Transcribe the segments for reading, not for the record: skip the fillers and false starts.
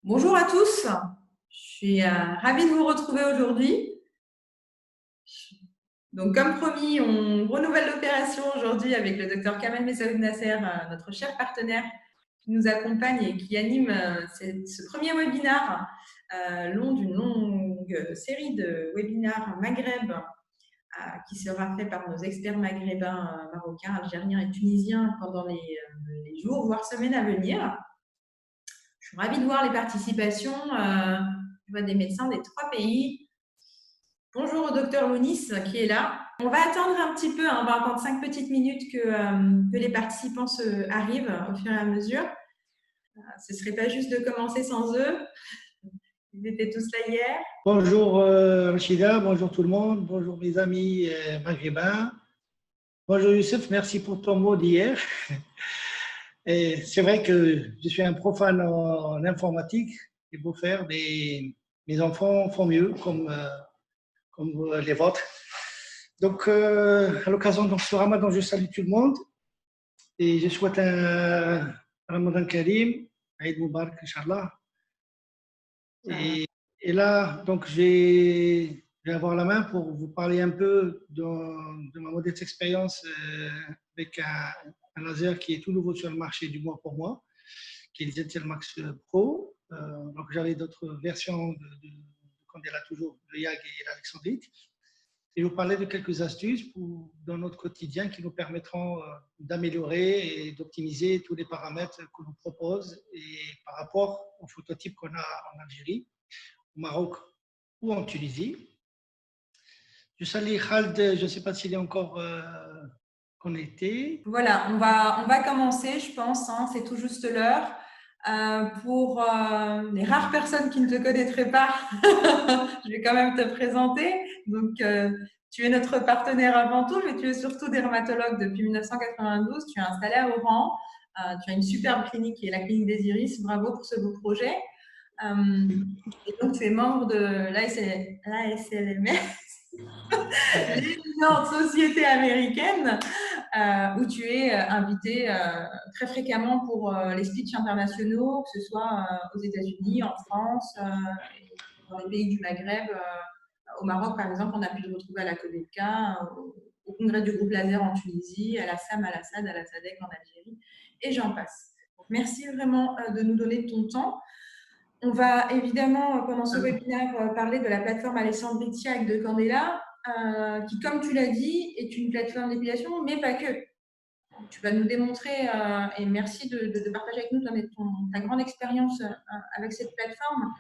Bonjour à tous, je suis ravie de vous retrouver aujourd'hui. Donc, comme promis, on renouvelle l'opération aujourd'hui avec le docteur Kamel Messaoud Nasser, notre cher partenaire qui nous accompagne et qui anime ce premier webinaire long d'une longue série de webinaires Maghreb qui sera fait par nos experts maghrébins, marocains, algériens et tunisiens pendant les jours, voire semaines à venir. Je suis ravie de voir les participations. Je vois des médecins des 3 pays. Bonjour au docteur Lounis qui est là. On va attendre un petit peu, on va attendre 5 petites minutes que les participants arrivent au fur et à mesure. Ce ne serait pas juste de commencer sans eux. Ils étaient tous là hier. Bonjour Rachida, bonjour tout le monde, bonjour mes amis maghrébins. Bonjour Youssef, merci pour ton mot d'hier. Et c'est vrai que je suis un profane en informatique et pour faire mes enfants font mieux comme les vôtres. Donc à l'occasion de ce Ramadan, je salue tout le monde et je souhaite un Ramadan Karim, Eid Mubarak Inch'Allah. Et là, donc, je vais avoir la main pour vous parler un peu de ma modeste expérience avec un laser qui est tout nouveau sur le marché du mois pour moi, qui est le Zentelmax Pro. Donc, j'avais d'autres versions de Candela toujours, le YAG et l'Alexandrite. Et je vais vous parler de quelques astuces dans notre quotidien qui nous permettront d'améliorer et d'optimiser tous les paramètres que l'on propose et par rapport aux phototypes qu'on a en Algérie, au Maroc ou en Tunisie. Je salue Khaled, je ne sais pas s'il est encore connecté. Voilà, on va commencer, je pense, hein, c'est tout juste l'heure. Pour les rares personnes qui ne te connaîtraient pas, je vais quand même te présenter. Donc, tu es notre partenaire avant tout, mais tu es surtout dermatologue depuis 1992. Tu es installé à Oran. Tu as une superbe clinique qui est la clinique des Iris. Bravo pour ce beau projet. Et donc, tu es membre de l'ASLMS, l'éminente société américaine, où tu es invité très fréquemment pour les speeches internationaux, que ce soit aux États-Unis, en France, et dans les pays du Maghreb. Au Maroc, par exemple, on a pu te retrouver à la Codelca, au congrès du groupe Laser en Tunisie, à la SAM, à la SAD, à la SADEC en Algérie, et j'en passe. Donc, merci vraiment de nous donner ton temps. On va évidemment, pendant ce webinaire, parler de la plateforme Alessandritia de Candela, qui, comme tu l'as dit, est une plateforme d'épilation, mais pas que. Tu vas nous démontrer, et merci de partager avec nous ta grande expérience avec cette plateforme,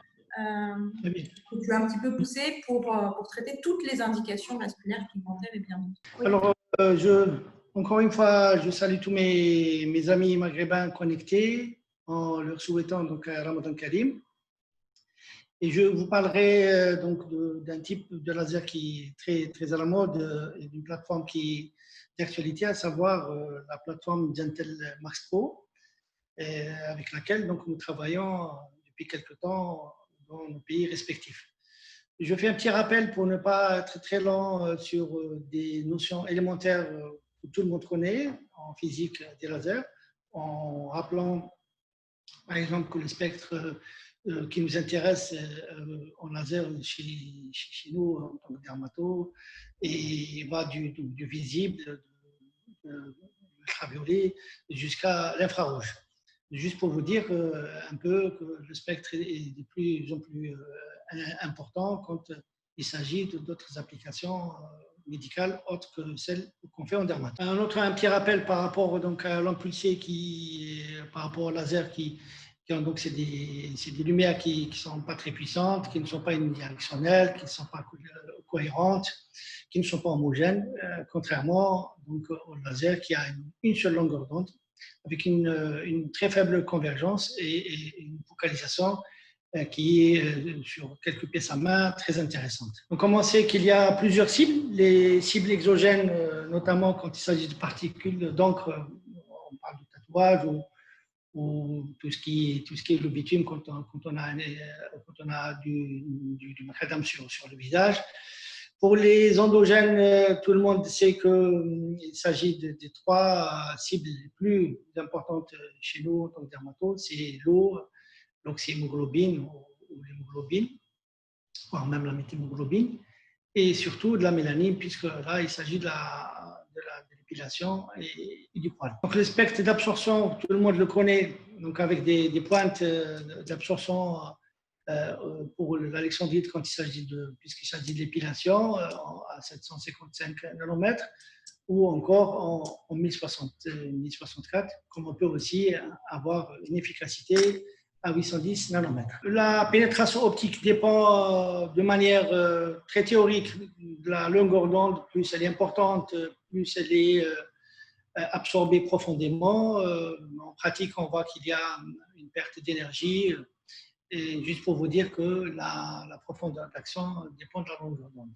que tu as un petit peu poussée pour traiter toutes les indications vasculaires, pigmentaires et bien d'autres. Oui. Alors, encore une fois, je salue tous mes amis maghrébins connectés en leur souhaitant donc Ramadan Karim. Et je vous parlerai donc d'un type de laser qui est très, très à la mode et d'une plateforme qui est d'actualité, à savoir la plateforme Gentel Max Pro, avec laquelle donc, nous travaillons depuis quelque temps dans nos pays respectifs. Je fais un petit rappel pour ne pas être très lent sur des notions élémentaires que tout le monde connaît en physique des lasers, en rappelant par exemple que le spectre qui nous intéresse en laser chez nous en tant que dermato et va du visible, de l'ultraviolet jusqu'à l'infrarouge. Juste pour vous dire un peu que le spectre est de plus en plus important quand il s'agit d'autres applications médicales autres que celles qu'on fait en dermato. Un petit rappel par rapport donc, à l'ampulsé par rapport au laser donc c'est des lumières qui ne sont pas très puissantes, qui ne sont pas unidirectionnelles, qui ne sont pas cohérentes, qui ne sont pas homogènes, contrairement donc, au laser qui a une seule longueur d'onde, avec une très faible convergence et une focalisation qui est sur quelques pièces à main très intéressante. Donc, on sait qu'il y a plusieurs cibles, les cibles exogènes, notamment quand il s'agit de particules d'encre, on parle de tatouage ou tout ce qui est le bitume quand on a du macadam sur le visage. Pour les endogènes, tout le monde sait qu'il s'agit des 3 cibles les plus importantes chez nous en tant que dermato, c'est l'eau, l'oxyhémoglobine ou l'hémoglobine, voire même la méthémoglobine, et surtout de la mélanine, puisque là, il s'agit de l'épilation et du poil. Donc, le spectre d'absorption, tout le monde le connaît, donc avec des pointes d'absorption pour l'alexandrite puisqu'il s'agit de l'épilation à 755 nanomètres, ou encore en 1064, comme on peut aussi avoir une efficacité à 810 nanomètres. La pénétration optique dépend de manière très théorique de la longueur d'onde. Plus elle est importante, plus elle est absorbée profondément. En pratique, on voit qu'il y a une perte d'énergie. Et juste pour vous dire que la profondeur d'action dépend de la longueur d'onde.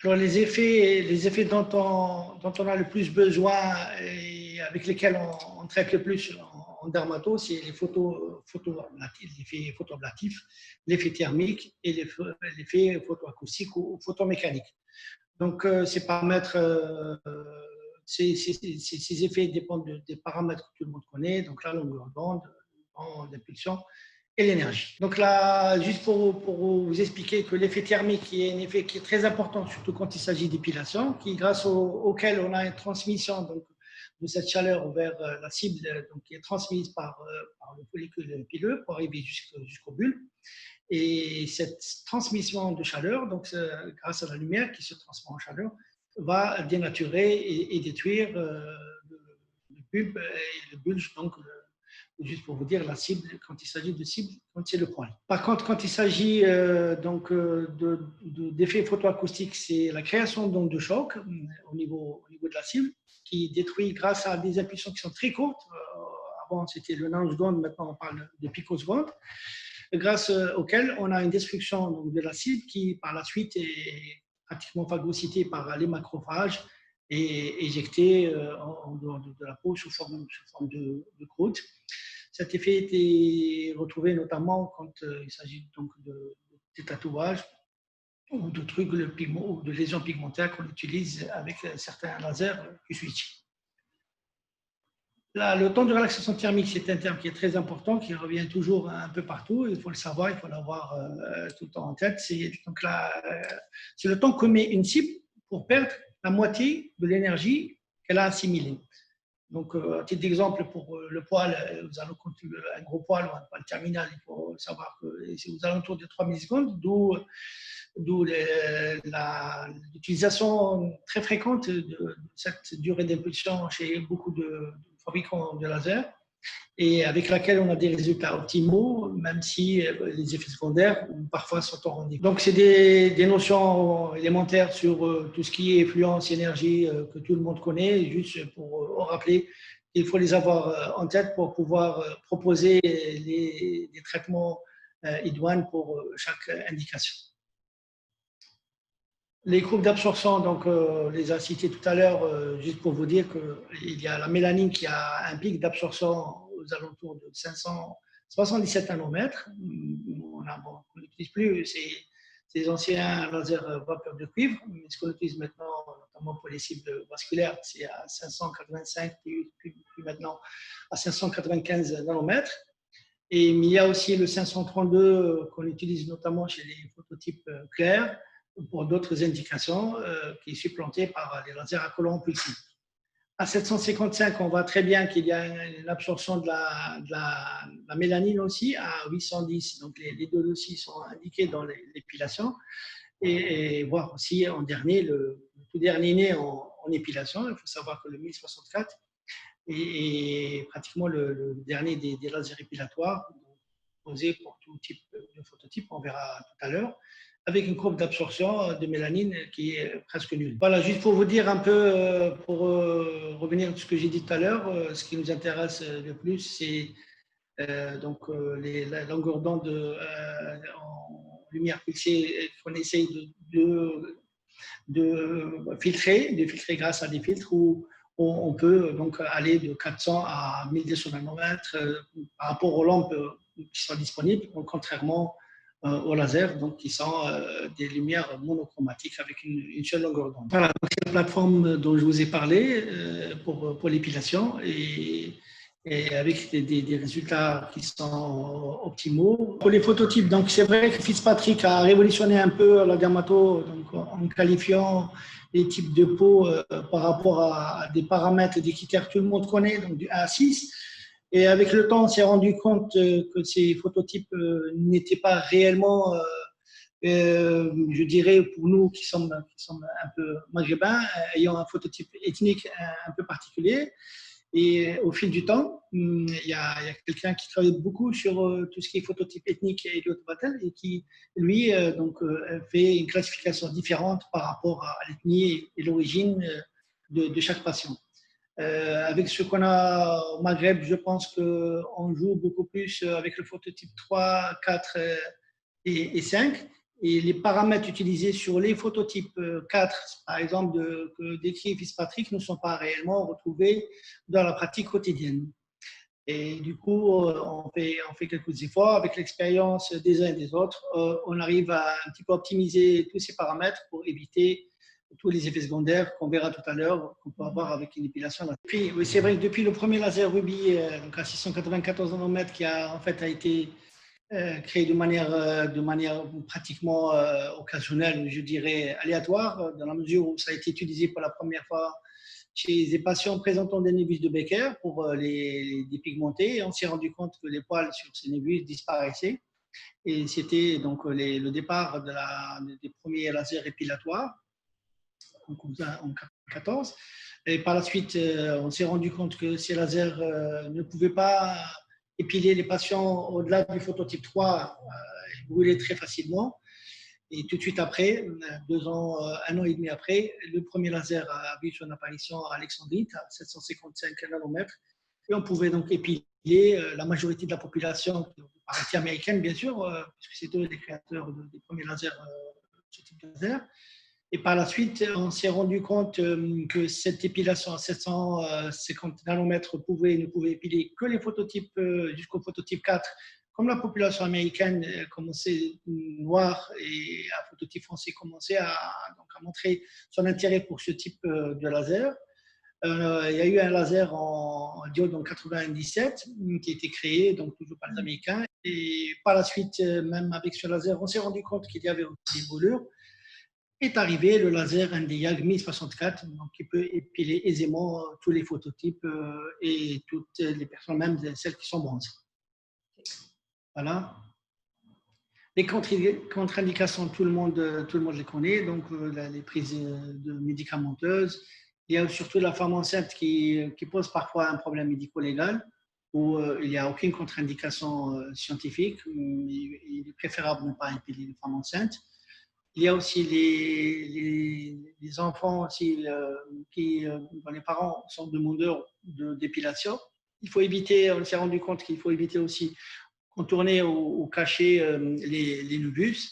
Alors, les effets dont on a le plus besoin et avec lesquels on traite le plus en dermato, c'est l'effet photoablatif, l'effet thermique et l'effet photoacoustique ou photomécanique. Donc, ces paramètres, ces effets dépendent des paramètres que tout le monde connaît, donc la longueur d'onde, l'impulsion et l'énergie. Donc là, juste pour vous expliquer que l'effet thermique est un effet qui est très important, surtout quand il s'agit d'épilation, grâce auquel on a une transmission donc, de cette chaleur vers la cible, donc, qui est transmise par le follicule pileux pour arriver jusqu'au bulbe. Et cette transmission de chaleur, donc grâce à la lumière qui se transforme en chaleur, va dénaturer et détruire le bulbe et le bulge, donc juste pour vous dire, la cible, quand il s'agit de cible, quand c'est le poil. Par contre, quand il s'agit d'effets photoacoustiques, c'est la création d'ondes de choc au niveau de la cible, qui détruit grâce à des impulsions qui sont très courtes. Avant, c'était le nanoseconde, maintenant on parle de picosecondes, grâce auquel on a une destruction donc, de la cible qui, par la suite, est pratiquement phagocytée par les macrophages et éjectée en dehors de la peau sous forme de croûte. Cet effet était retrouvé notamment quand il s'agit donc de tatouages ou de trucs ou de lésions pigmentaires qu'on utilise avec certains lasers Q-switch. Là, le temps de relaxation thermique, c'est un terme qui est très important, qui revient toujours un peu partout. Il faut le savoir, il faut l'avoir tout le temps en tête. C'est le temps que met une cible pour perdre la moitié de l'énergie qu'elle a assimilée. Donc, à titre d'exemple, pour le poil, vous allez compter un gros poil ou un poil terminal, il faut savoir que c'est aux alentours de 3 millisecondes, d'où l'utilisation très fréquente de cette durée d'impulsion chez beaucoup de fabricants de lasers, et avec laquelle on a des résultats optimaux, même si les effets secondaires parfois sont en rendez-vous. Donc, c'est des notions élémentaires sur tout ce qui est fluence, énergie, que tout le monde connaît, juste pour rappeler qu'il faut les avoir en tête pour pouvoir proposer des traitements idoines pour chaque indication. Les groupes d'absorption, donc les a cités tout à l'heure, juste pour vous dire qu'il y a la mélanine qui a un pic d'absorption aux alentours de 577 nanomètres. On n'utilise plus ces anciens lasers vapeur de cuivre, mais ce qu'on utilise maintenant, notamment pour les cibles vasculaires, c'est à 585, puis maintenant à 595 nanomètres. Et il y a aussi le 532 qu'on utilise notamment chez les phototypes clairs, pour d'autres indications, qui est supplanté par les lasers à colorant pulsé. À 755, on voit très bien qu'il y a une absorption de la mélanine aussi à 810. Donc, les deux aussi sont indiqués dans l'épilation. Et voir aussi en dernier, le tout dernier né en épilation. Il faut savoir que le 1064 est pratiquement le dernier des lasers épilatoires posés pour tout type de phototype. On verra tout à l'heure, avec une courbe d'absorption de mélanine qui est presque nulle. Voilà, juste pour vous dire un peu, pour revenir à ce que j'ai dit tout à l'heure, ce qui nous intéresse le plus, c'est donc la longueur d'onde en lumière pulsée qu'on essaye de filtrer grâce à des filtres où on peut donc aller de 400 à 1200 nanomètres par rapport aux lampes qui sont disponibles, donc contrairement au laser, donc qui sont des lumières monochromatiques avec une seule longueur d'onde. Voilà, c'est la plateforme dont je vous ai parlé pour l'épilation, et et avec des résultats qui sont optimaux. Pour les phototypes, donc c'est vrai que Fitzpatrick a révolutionné un peu la dermato donc, en qualifiant les types de peau par rapport à des paramètres et des critères que tout le monde connaît, donc du 1 à 6. Et avec le temps, on s'est rendu compte que ces phototypes n'étaient pas réellement, je dirais, pour nous qui sommes un peu maghrébins, ayant un phototype ethnique un peu particulier. Et au fil du temps, il y a quelqu'un qui travaille beaucoup sur tout ce qui est phototype ethnique et Elliot Vattel et qui, lui, fait une classification différente par rapport à l'ethnie et l'origine de chaque patient. Avec ce qu'on a au Maghreb, je pense qu'on joue beaucoup plus avec le phototype 3, 4 et 5. Et les paramètres utilisés sur les phototypes 4, par exemple, que décrit Fitzpatrick, ne sont pas réellement retrouvés dans la pratique quotidienne. Et du coup, on fait quelques efforts. Avec l'expérience des uns et des autres, on arrive à un petit peu optimiser tous ces paramètres pour éviter tous les effets secondaires qu'on verra tout à l'heure, qu'on peut avoir avec une épilation. Puis, oui, c'est vrai que depuis le premier laser Ruby, donc à 694 nanomètres, qui a en fait a été créé de manière pratiquement occasionnelle, je dirais aléatoire, dans la mesure où ça a été utilisé pour la première fois chez des patients présentant des névus de Becker pour les dépigmenter. Et on s'est rendu compte que les poils sur ces névus disparaissaient. Et c'était donc le départ des premiers lasers épilatoires en 1914. Et par la suite, on s'est rendu compte que ces lasers ne pouvaient pas épiler les patients au-delà du phototype 3, ils brûlaient très facilement. Et tout de suite après, 1 an et demi après, le premier laser a vu son apparition à Alexandrite, à 755 nanomètres. Et on pouvait donc épiler la majorité de la population, par partie américaine bien sûr, puisque c'est eux les créateurs des premiers lasers, ce type de laser. Et par la suite, on s'est rendu compte que cette épilation à 750 nanomètres ne pouvait épiler que les phototypes jusqu'au phototype 4. Comme la population américaine commençait noire et un phototype français commençait donc à montrer son intérêt pour ce type de laser, il y a eu un laser en diode en 97 qui a été créé, donc toujours par les Américains. Et par la suite, même avec ce laser, on s'est rendu compte qu'il y avait aussi des brûlures. Est arrivé le laser Nd:YAG 1064, donc qui peut épiler aisément tous les phototypes et toutes les personnes, même celles qui sont bronzées. Voilà. Les contre-indications, tout le monde les connaît, donc les prises de médicamenteuses. Il y a surtout la femme enceinte qui pose parfois un problème médico-légal où il n'y a aucune contre-indication scientifique. Il est préférable de ne pas épiler les femmes enceintes. Il y a aussi les enfants aussi, dont les parents sont demandeurs d'épilation. Il faut éviter, on s'est rendu compte qu'il faut éviter aussi contourner ou cacher les nubus.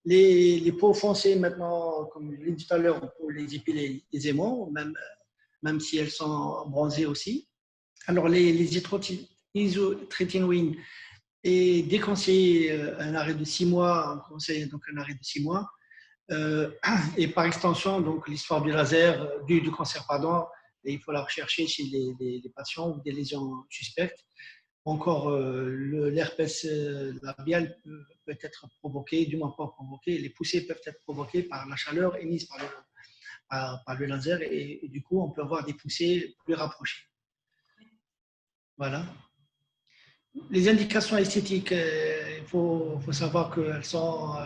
Les peaux foncées, maintenant, comme je l'ai dit tout à l'heure, on peut les épiler aisément, même si elles sont bronzées aussi. Alors, les isotrétinoïnes, et déconseillé un arrêt de 6 mois, on conseille donc un arrêt de 6 mois. Et par extension, donc l'histoire du laser, du cancer, pardon, et il faut la rechercher chez les patients ou des lésions suspectes. Encore, l'herpès labial peut être provoqué, du moins pas provoqué, les poussées peuvent être provoquées par la chaleur émise par le laser et du coup, on peut avoir des poussées plus rapprochées. Voilà. Les indications esthétiques, il faut savoir qu'elles sont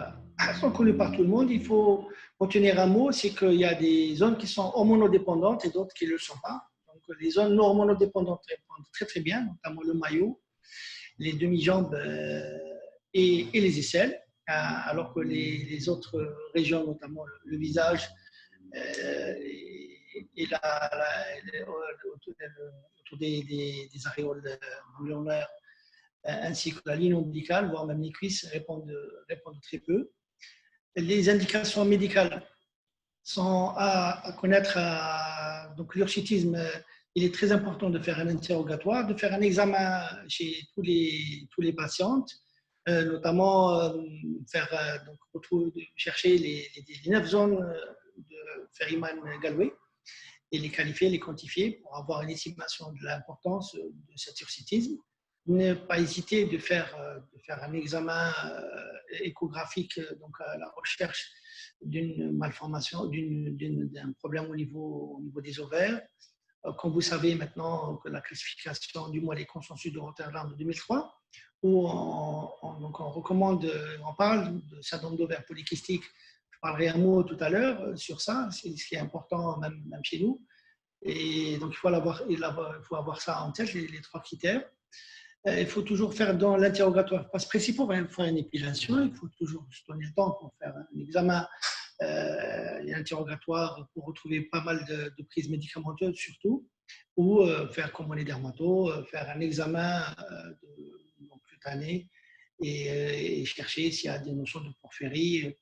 connues par tout le monde. Il faut retenir un mot, c'est qu'il y a des zones qui sont hormonodépendantes et d'autres qui ne le sont pas. Donc, les zones non hormonodépendantes répondent très très bien, notamment le maillot, les demi-jambes et les aisselles, alors que les autres régions, notamment le visage et autour des aréoles alvéolaires, ainsi que la ligne ombilicale, voire même les cuisses, répondent très peu. Les indications médicales sont à connaître. Donc, l'urgitisme, il est très important de faire un interrogatoire, de faire un examen chez tous les patientes, notamment chercher les 9 zones de Ferryman-Gallwey et les qualifier, les quantifier pour avoir une estimation de l'importance de cet hirsutisme. Ne pas hésiter de faire un examen échographique, donc à la recherche d'une malformation, d'un problème au niveau des ovaires. Comme vous savez maintenant que la classification du mois des consensus de Rotterdam de 2003, où donc on parle de syndrome d'ovaire polykystique. Je parlerai un mot tout à l'heure sur ça, c'est ce qui est important même chez nous. Et donc il faut avoir ça en tête, les 3 critères. Il faut toujours faire dans l'interrogatoire, pas précis pour faire une épilation, il faut toujours se donner le temps pour faire un examen et interrogatoire pour retrouver pas mal de prises médicamenteuses surtout, ou faire comme les dermatos, faire un examen cutané et chercher s'il y a des notions de porphyrie.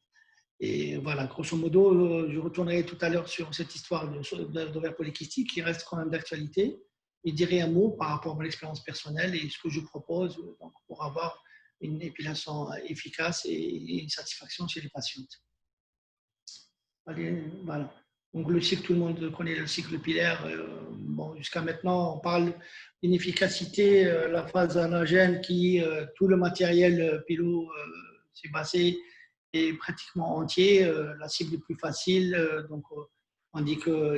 Et voilà, grosso modo, je retournerai tout à l'heure sur cette histoire d'ovaire polykystique qui reste quand même d'actualité. Je dirai un mot par rapport à mon expérience personnelle et ce que je propose donc, pour avoir une épilation efficace et une satisfaction chez les patientes. Allez, voilà. Donc le cycle, tout le monde connaît le cycle pilaire. Bon, jusqu'à maintenant, on parle d'une efficacité, la phase anagène qui, tout le matériel pilo s'est basé est pratiquement entier. La cible est plus facile, donc on dit que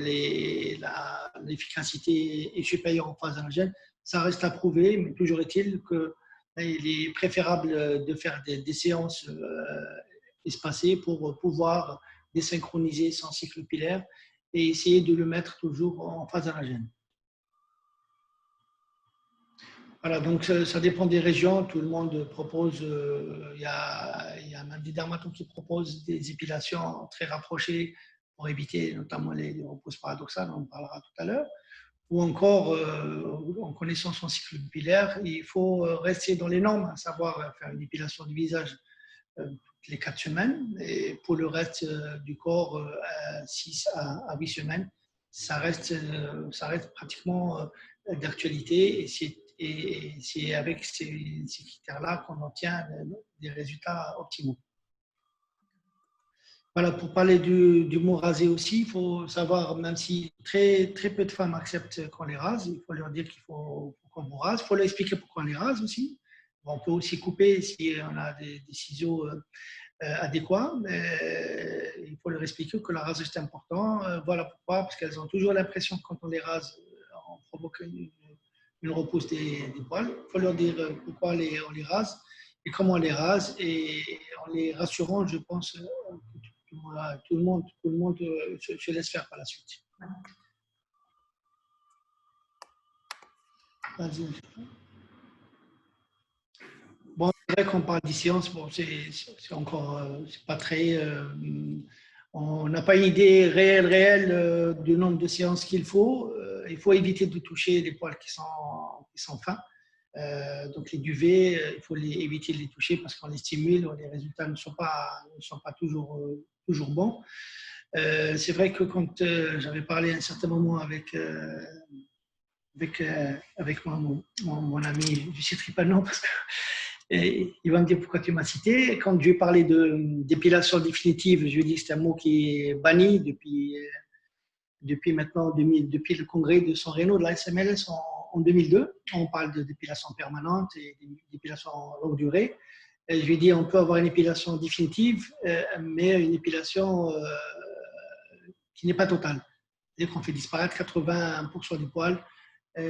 l'efficacité est supérieure en phase anagène. Ça reste à prouver, mais toujours est-il qu'il est préférable de faire des séances espacées pour pouvoir désynchroniser son cycle pilaire et essayer de le mettre toujours en phase anagène. Voilà, donc ça dépend des régions. Tout le monde propose, il y a même des dermatos qui proposent des épilations très rapprochées pour éviter notamment les repousses paradoxales, on en parlera tout à l'heure. Ou encore, en connaissant son cycle pilaire, il faut rester dans les normes, à savoir faire une épilation du visage toutes les 4 semaines, et pour le reste du corps, 6 à 8 semaines. Ça reste pratiquement d'actualité et c'est avec ces critères-là qu'on obtient des résultats optimaux. Voilà, pour parler du mot raser aussi, il faut savoir, même si très peu de femmes acceptent qu'on les rase, il faut leur dire qu'il faut qu'on vous rase. Il faut leur expliquer pourquoi on les rase aussi. On peut aussi couper si on a des ciseaux adéquats, mais il faut leur expliquer que la rasage est important. Voilà pourquoi, parce qu'elles ont toujours l'impression que quand on les rase, on provoque une repousse des poils. Il faut leur dire pourquoi on les rase et comment on les rase. Et en les rassurant, je pense que tout le monde se laisse faire par la suite. Vas-y. Bon, c'est vrai qu'on parle des séances, bon, c'est encore, c'est pas très. On n'a pas une idée réelle du nombre de séances qu'il faut. Il faut éviter de toucher les poils qui sont fins. Donc les duvets, il faut éviter de les toucher parce qu'on les stimule, les résultats ne sont pas toujours bons. C'est vrai que quand j'avais parlé à un certain moment avec mon ami, je ne citerai pas le nom parce que il va me dire pourquoi tu m'as cité. Quand je lui ai parlé d'épilation définitive, je lui ai dit que c'est un mot qui est banni depuis maintenant, depuis le congrès de San Reno de la SMLS en 2002. On parle d'épilation permanente et d'épilation longue durée. Et je lui ai dit on peut avoir une épilation définitive, mais une épilation qui n'est pas totale. C'est-à-dire qu'on fait disparaître 80% du poil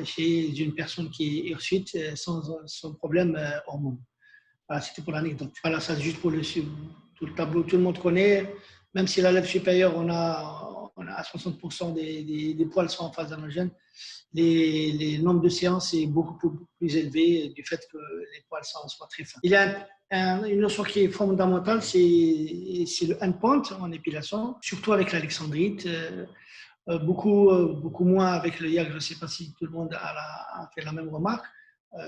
chez une personne qui est hirsute sans problème hormonal. Voilà, c'était pour l'anecdote. Voilà, ça c'est juste pour tout le tableau. Tout le monde connaît, même si la lèvre supérieure, on a à 60% des poils sont en phase anagène, les nombres de séances est beaucoup plus élevé du fait que les poils soient très fins. Il y a une notion qui est fondamentale, c'est le endpoint en épilation, surtout avec l'alexandrite. Beaucoup moins avec le YAG. Je ne sais pas si tout le monde a fait la même remarque.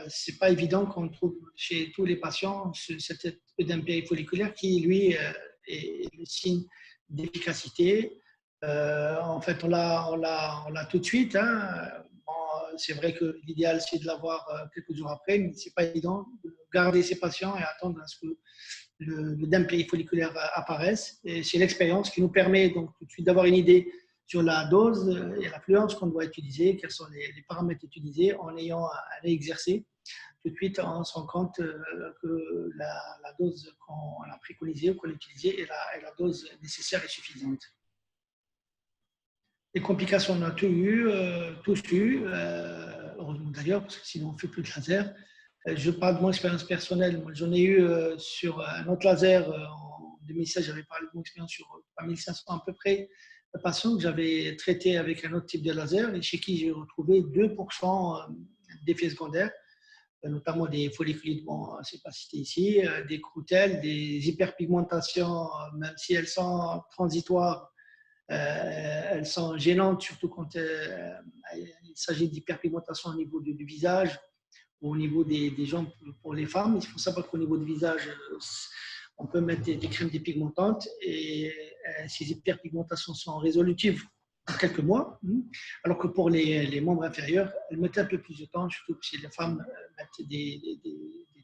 C'est pas évident qu'on trouve chez tous les patients cet œdème périfolliculaire qui, lui, est le signe d'efficacité. En fait, on l'a tout de suite. Hein. Bon, c'est vrai que l'idéal, c'est de l'avoir quelques jours après, mais c'est pas évident de garder ces patients et attendre à ce que l'œdème périfolliculaire apparaisse. Et c'est l'expérience qui nous permet donc tout de suite d'avoir une idée sur la dose et l'affluence qu'on doit utiliser, quels sont les paramètres utilisés, en ayant à exercer. Tout de suite, on se rend compte que la dose qu'on a préconisée ou qu'on a utilisée est la dose nécessaire et suffisante. Les complications, on a tous eu, heureusement d'ailleurs, parce que sinon on ne fait plus de laser. Je parle de mon expérience personnelle. J'en ai eu sur un autre laser en 2016, j'avais parlé de mon expérience sur 3500 à peu près de patients que j'avais traités avec un autre type de laser et chez qui j'ai retrouvé 2% d'effets secondaires, notamment des folliculites, bon, c'est pas cité ici, des croutelles, des hyperpigmentations, même si elles sont transitoires, elles sont gênantes, surtout quand il s'agit d'hyperpigmentation au niveau du visage ou au niveau des jambes pour les femmes. Il faut savoir qu'au niveau du visage, on peut mettre des crèmes dépigmentantes et ces hyperpigmentations sont résolutives en quelques mois, alors que pour les membres inférieurs, elles mettent un peu plus de temps, surtout si les femmes mettent des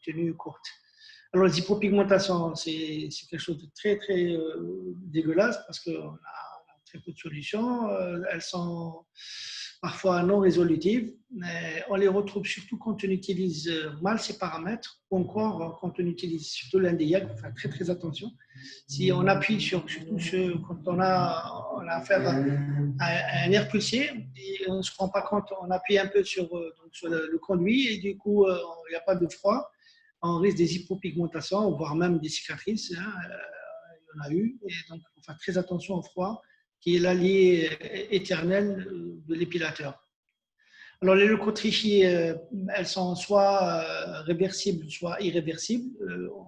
tenues courtes. Alors, les hypopigmentations, c'est quelque chose de très, très dégueulasse parce qu'on a très peu de solutions. Elles sont parfois non résolutives. Mais on les retrouve surtout quand on utilise mal ces paramètres ou encore quand on utilise surtout l'NDIAC. Il faut faire très, très attention. Si on appuie surtout quand on a affaire à un nerf pulsé et on ne se rend pas compte, on appuie un peu sur le conduit et du coup, il n'y a pas de froid. On risque des hypopigmentations, voire même des cicatrices. Il y en a eu. Et donc, il faut faire très attention au froid, qui est l'allié éternel de l'épilateur. Alors, les leucotrichies, elles sont soit réversibles, soit irréversibles.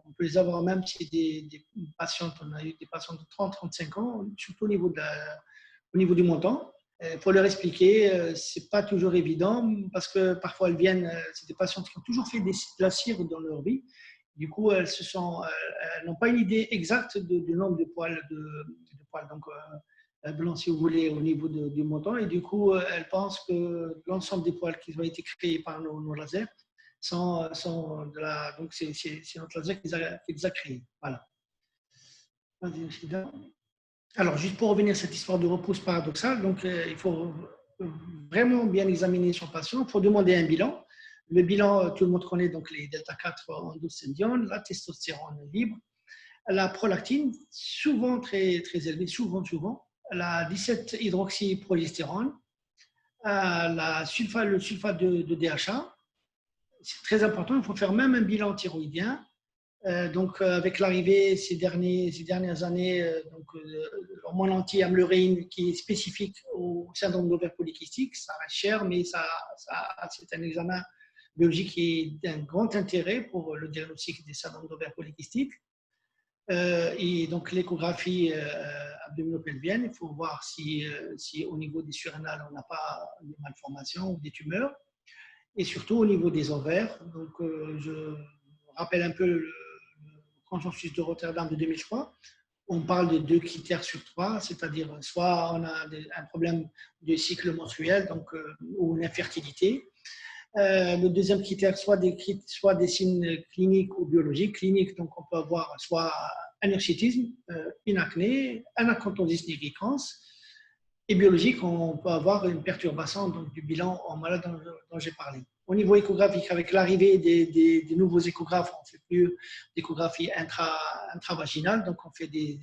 On peut les avoir même chez des patientes. On a eu des patients de 30-35 ans, surtout au niveau du montant. Il faut leur expliquer, ce n'est pas toujours évident parce que parfois elles viennent, c'est des patientes qui ont toujours fait de la cire dans leur vie. Du coup, elles n'ont pas une idée exacte du nombre de poils, donc, blancs, si vous voulez, au niveau du montant. Et du coup, elles pensent que l'ensemble des poils qui ont été créés par nos lasers sont de la. Donc, c'est notre laser qui les a créés. Voilà. Alors, juste pour revenir à cette histoire de repousse paradoxale, donc il faut vraiment bien examiner son patient. Il faut demander un bilan. Le bilan, tout le monde connaît donc les delta 4 endothélium, la testostérone libre, la prolactine, souvent très, très élevée, souvent, la 17-hydroxyprogestérone, le sulfate de DHA. C'est très important, il faut faire même un bilan thyroïdien. Donc, avec l'arrivée ces dernières années, l'hormone anti-amlurine qui est spécifique au syndrome d'ovaire polykystique, ça reste cher, mais c'est un examen biologique qui est d'un grand intérêt pour le diagnostic des syndromes d'ovaire polykystique. Et donc, l'échographie abdominopelvienne, il faut voir si au niveau des surrénales, on n'a pas des malformations ou des tumeurs. Et surtout au niveau des ovaires. Donc, je rappelle un peu le consensus de Rotterdam de 2003, on parle de 2 critères sur 3, c'est-à-dire soit on a un problème de cycle menstruel ou une infertilité. Le deuxième critère, soit des signes cliniques ou biologiques. Cliniques, donc on peut avoir soit un hirsutisme, une acné, un acanthosis nigricans. Et biologique, on peut avoir une perturbation du bilan en malade dont j'ai parlé. Au niveau échographique, avec l'arrivée des nouveaux échographes, on ne fait plus d'échographie intravaginale, donc on fait des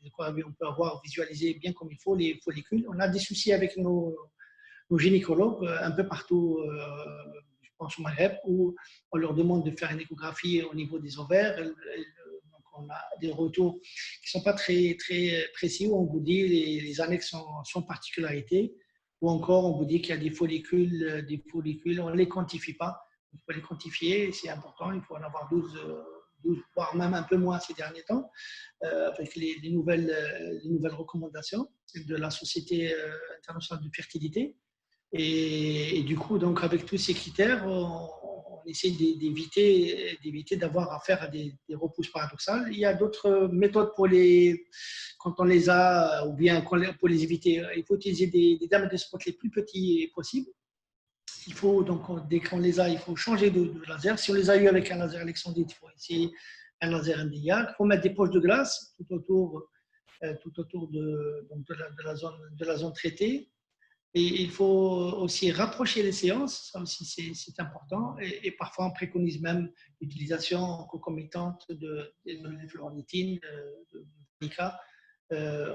échographies, on peut avoir visualisé bien comme il faut les follicules. On a des soucis avec nos gynécologues un peu partout, je pense au Maghreb, où on leur demande de faire une échographie au niveau des ovaires. On a des retours qui ne sont pas très, très précis, où on vous dit les annexes sont particularités, ou encore on vous dit qu'il y a des follicules, on ne les quantifie pas. Il faut les quantifier, c'est important, il faut en avoir 12, voire même un peu moins ces derniers temps, avec les nouvelles recommandations de la Société internationale de fertilité. Et du coup, donc, avec tous ces critères, on essaie d'éviter d'avoir affaire à des repousses paradoxales. Il y a d'autres méthodes quand on les a, ou bien pour les éviter. Il faut utiliser des diamètres de spot les plus petits possibles. Il faut, donc, dès qu'on les a, il faut changer de laser. Si on les a eu avec un laser alexandrite, il faut essayer un laser NDIAC. Il faut mettre des poches de glace tout autour tout autour donc de la zone traitée. Et il faut aussi rapprocher les séances, ça aussi c'est important. Et parfois, on préconise même l'utilisation concomitante de fluoronitine, de mica,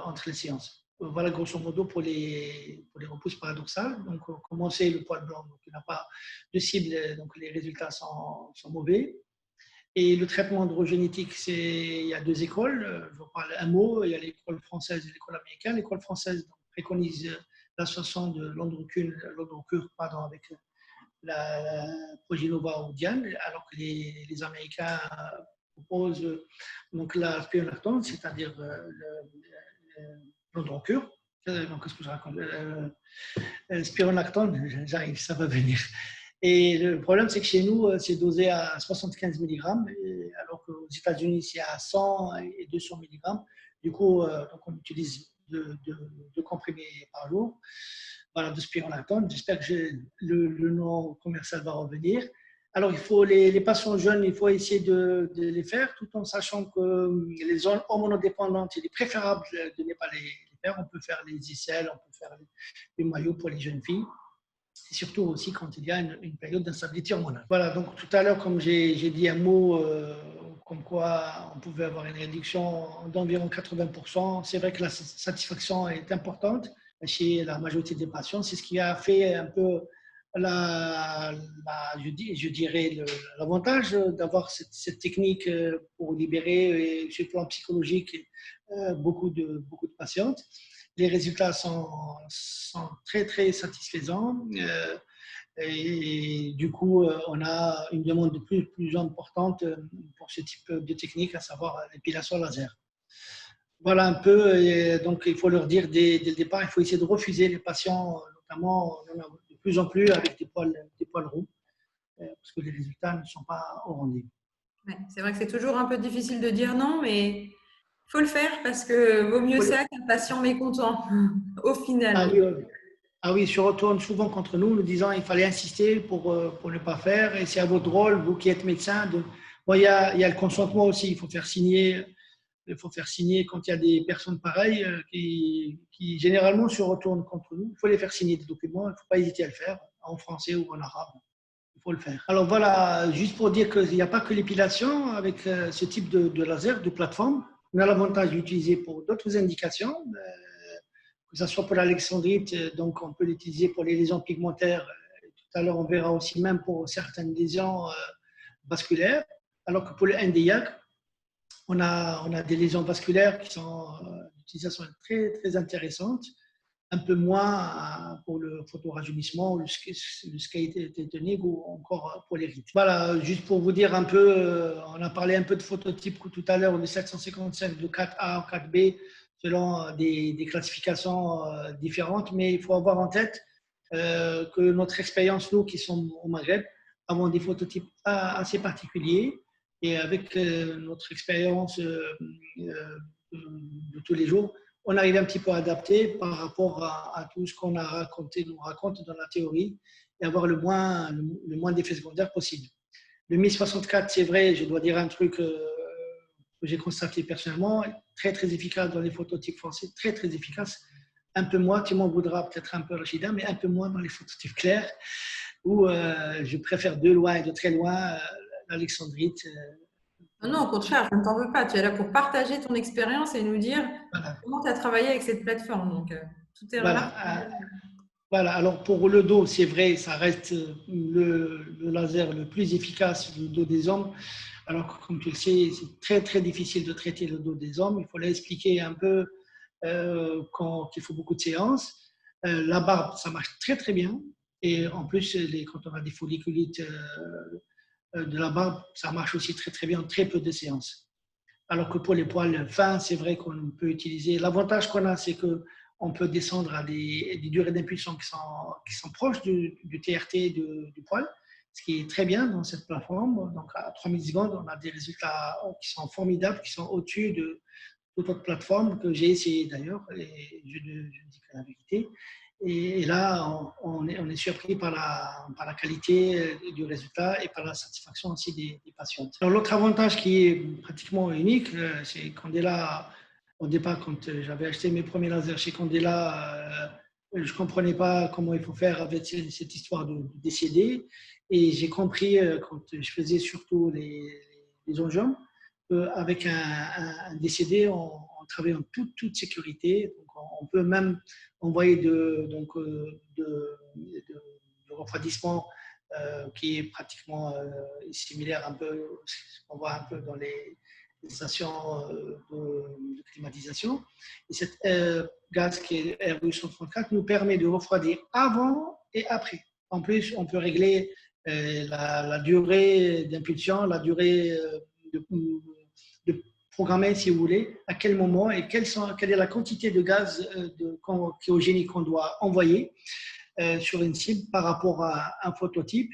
entre les séances. Voilà grosso modo pour les repousses paradoxales. Donc, commencer le poil blanc, donc il n'a pas de cible, donc les résultats sont mauvais. Et le traitement androgénétique, il y a deux écoles. Je vous parle un mot, il y a l'école française et l'école américaine. L'école française donc, préconise l'association de l'androcure avec la Proginova ou Diane, alors que les Américains proposent donc la spironolactone, c'est-à-dire l'androcure. Donc, qu'est-ce que je raconte spironolactone, j'arrive, ça va venir. Et le problème, c'est que chez nous, c'est dosé à 75 mg, alors qu'aux États-Unis, c'est à 100 et 200 mg. Du coup, donc on utilise deux comprimés par jour, voilà, de spironolactone. J'espère que le nom commercial va revenir. Alors, il faut les patients jeunes, il faut essayer de les faire, tout en sachant que les zones hormonodépendantes, il est préférable de ne pas les faire. On peut faire les icelles, on peut faire les maillots pour les jeunes filles. Et surtout aussi quand il y a une période d'instabilité hormonale. Voilà, donc tout à l'heure, comme j'ai dit un mot, comme quoi on pouvait avoir une réduction d'environ 80%, c'est vrai que la satisfaction est importante chez la majorité des patients. C'est ce qui a fait un peu, je dirais, l'avantage d'avoir cette technique pour libérer, sur le plan psychologique, beaucoup de patientes. Les résultats sont très, très satisfaisants. Et du coup, on a une demande de plus importante pour ce type de technique, à savoir l'épilation laser. Voilà un peu. Et donc, il faut leur dire dès le départ, il faut essayer de refuser les patients, notamment de plus en plus avec des poils roux, parce que les résultats ne sont pas au rendez-vous. Ouais, c'est vrai que c'est toujours un peu difficile de dire non, mais il faut le faire parce que vaut mieux ça qu'un patient mécontent au final. Ah oui, oui. Ah oui, ils se retournent souvent contre nous, nous disant qu'il fallait insister pour ne pas faire. Et c'est à votre rôle, vous qui êtes médecin, de. Bon, il y a le consentement aussi. Il faut faire signer quand il y a des personnes pareilles qui généralement se retournent contre nous. Il faut les faire signer des documents. Il ne faut pas hésiter à le faire, en français ou en arabe. Il faut le faire. Alors voilà, juste pour dire qu'il n'y a pas que l'épilation avec ce type de laser, de plateforme. On a l'avantage d'utiliser pour d'autres indications. Que ce soit pour l'alexandrite, donc on peut l'utiliser pour les lésions pigmentaires. Tout à l'heure, on verra aussi même pour certaines lésions vasculaires. Alors que pour le NDIAC, on a des lésions vasculaires qui sont d'utilisation très, très intéressante. Un peu moins pour le photorajeunissement, le skate tétonique ou encore pour les rides. Voilà, juste pour vous dire un peu, on a parlé un peu de phototype tout à l'heure, de 755, de 4A ou 4B, selon des classifications différentes, mais il faut avoir en tête que notre expérience, nous qui sommes au Maghreb, avons des phototypes assez particuliers et avec notre expérience de tous les jours, on arrive un petit peu à adapter par rapport à tout ce qu'on nous raconte dans la théorie et avoir le moins d'effets secondaires possible. Le Mi 64, c'est vrai, je dois dire un truc que j'ai constaté personnellement, très très efficace dans les phototypes français, très très efficace. Un peu moins, tu m'en voudras peut-être un peu Rachida, mais un peu moins dans les phototypes clairs, où je préfère de loin et de très loin l'alexandrite. Non, au contraire, je ne t'en veux pas. Tu es là pour partager ton expérience et nous dire Voilà. comment tu as travaillé avec cette plateforme. Donc, tout est Voilà. Voilà, alors pour le dos, c'est vrai, ça reste le laser le plus efficace du dos des hommes. Alors que, comme tu le sais, c'est très très difficile de traiter le dos des hommes. Il faut l'expliquer un peu qu'il faut beaucoup de séances. La barbe, ça marche très très bien. Et en plus, quand on a des folliculites de la barbe, ça marche aussi très très bien, très peu de séances. Alors que pour les poils fins, c'est vrai qu'on peut utiliser. L'avantage qu'on a, c'est qu'on peut descendre à des durées d'impulsion qui sont proches du TRT du poil, ce qui est très bien dans cette plateforme. Donc à 3000 secondes, on a des résultats qui sont formidables, qui sont au-dessus de toute autre plateforme que j'ai essayé d'ailleurs, et je dis que la vérité. Et là, on est surpris par la qualité du résultat et par la satisfaction aussi des patientes. L'autre avantage qui est pratiquement unique, c'est qu'on est là Au départ, quand j'avais acheté mes premiers lasers chez Candela, je ne comprenais pas comment il faut faire avec cette histoire de décédé. Et j'ai compris, quand je faisais surtout les enjeux, avec un décédé, on travaille en toute sécurité. Donc on peut même envoyer de refroidissement qui est pratiquement similaire un peu, ce qu'on voit un peu dans les stations de climatisation. Et cette gaz qui est Airbus 134 nous permet de refroidir avant et après. En plus, on peut régler la durée d'impulsion, la durée de programmer, si vous voulez, à quel moment et quelle est la quantité de gaz cryogénique qu'on doit envoyer sur une cible par rapport à un phototype,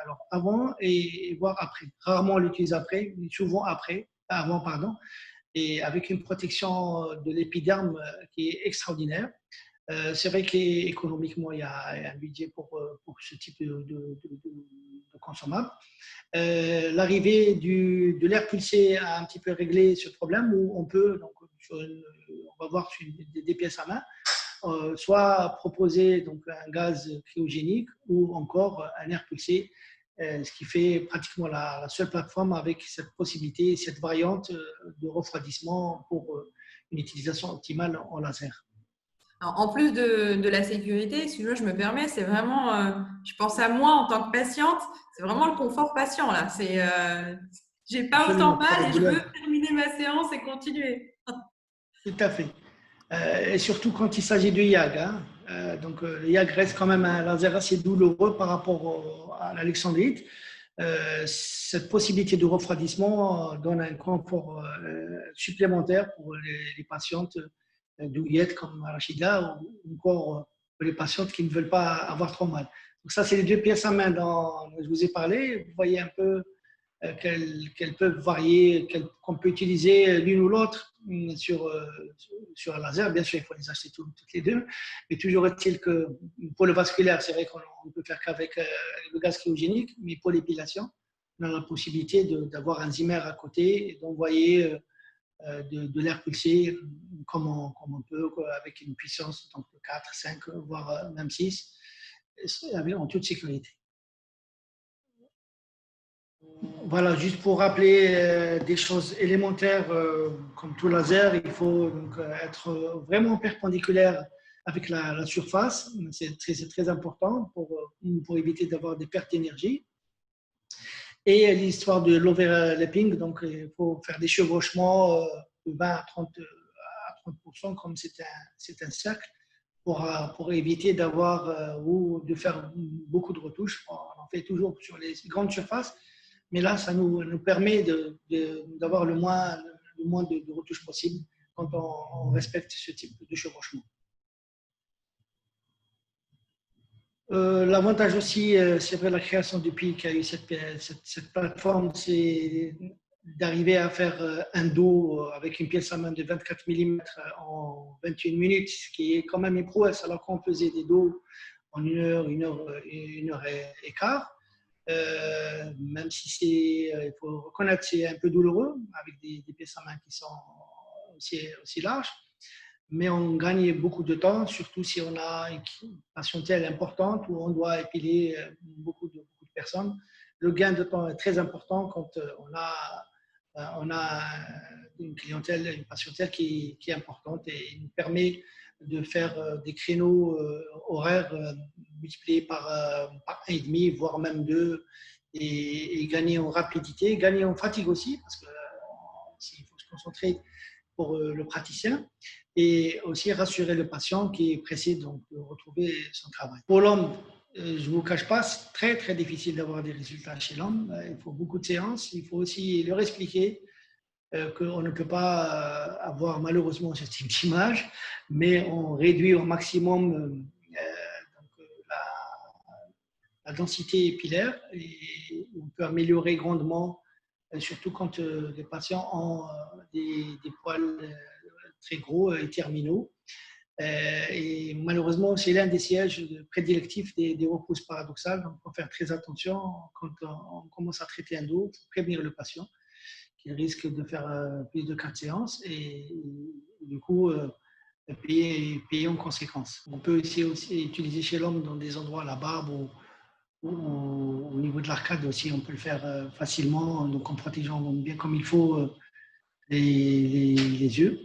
alors avant et voire après. Rarement on l'utilise après, mais souvent avant, pardon, et avec une protection de l'épiderme qui est extraordinaire. C'est vrai qu'économiquement, il y a un budget pour ce type de consommable. L'arrivée de l'air pulsé a un petit peu réglé ce problème où on peut, donc, on va voir sur des pièces à main, soit proposer donc, un gaz cryogénique ou encore un air pulsé, ce qui fait pratiquement la seule plateforme avec cette possibilité, cette variante de refroidissement pour une utilisation optimale en laser. Alors, en plus de la sécurité, si je me permets, c'est vraiment, je pense à moi en tant que patiente, c'est vraiment le confort patient là. J'ai pas autant Absolument, pas mal de et je veux douleur. terminer ma séance et continuer. Tout à fait. Et surtout quand il s'agit du YAG. Hein. Donc, le YAG reste quand même un laser assez douloureux par rapport à l'alexandrite. Cette possibilité de refroidissement donne un confort supplémentaire pour les patientes douillettes comme Rachida ou encore pour les patientes qui ne veulent pas avoir trop mal. Donc ça, c'est les deux pièces à main dont je vous ai parlé. Vous voyez un peu qu'elles peuvent varier, qu'on peut utiliser l'une ou l'autre sur un laser. Bien sûr, il faut les acheter toutes les deux, mais toujours est-il que pour le vasculaire, c'est vrai qu'on ne peut faire qu'avec le gaz cryogénique, mais pour l'épilation, on a la possibilité d'avoir un Zimmer à côté et d'envoyer de l'air pulsé comme on peut, quoi, avec une puissance donc, de 4, 5, voire même 6, en toute sécurité. Voilà, juste pour rappeler des choses élémentaires, comme tout laser, il faut donc, être vraiment perpendiculaire avec la surface. C'est très important pour éviter d'avoir des pertes d'énergie. Et l'histoire de l'overlapping, donc il faut faire des chevauchements de 20 à 30% comme c'est un cercle pour éviter d'avoir ou de faire beaucoup de retouches. On en fait toujours sur les grandes surfaces, mais là, ça nous permet d'avoir le moins de retouches possible quand on respecte ce type de chevauchement. L'avantage aussi, c'est vrai, la création du PIC a eu cette plateforme, c'est d'arriver à faire un dos avec une pièce à main de 24 mm en 21 minutes, ce qui est quand même une prouesse, alors qu'on faisait des dos en une heure et quart. Même si il faut reconnaître, c'est un peu douloureux avec des pièces à main qui sont aussi larges. Mais on gagne beaucoup de temps, surtout si on a une patientèle importante où on doit épiler beaucoup de personnes. Le gain de temps est très important quand on a une clientèle, une patientèle qui est importante et il nous permet de faire des créneaux horaires multipliés par 1,5, voire même 2, et gagner en rapidité, gagner en fatigue aussi, parce qu'il faut se concentrer pour le praticien, et aussi rassurer le patient qui est pressé donc, de retrouver son travail. Pour l'homme, je ne vous cache pas, c'est très difficile d'avoir des résultats chez l'homme. Il faut beaucoup de séances. Il faut aussi leur expliquer qu'on ne peut pas avoir malheureusement ce type d'image, mais on réduit au maximum la densité épilaire et on peut améliorer grandement, surtout quand les patients ont des poils très gros et terminaux. Et malheureusement, c'est l'un des sièges prédilectifs des repousses paradoxales. Donc, il faut faire très attention quand on commence à traiter un dos pour prévenir le patient qui risque de faire plus de 4 séances et du coup payer en conséquence. On peut aussi utiliser chez l'homme dans des endroits, la barbe ou au niveau de l'arcade aussi, on peut le faire facilement, donc en protégeant bien comme il faut les yeux.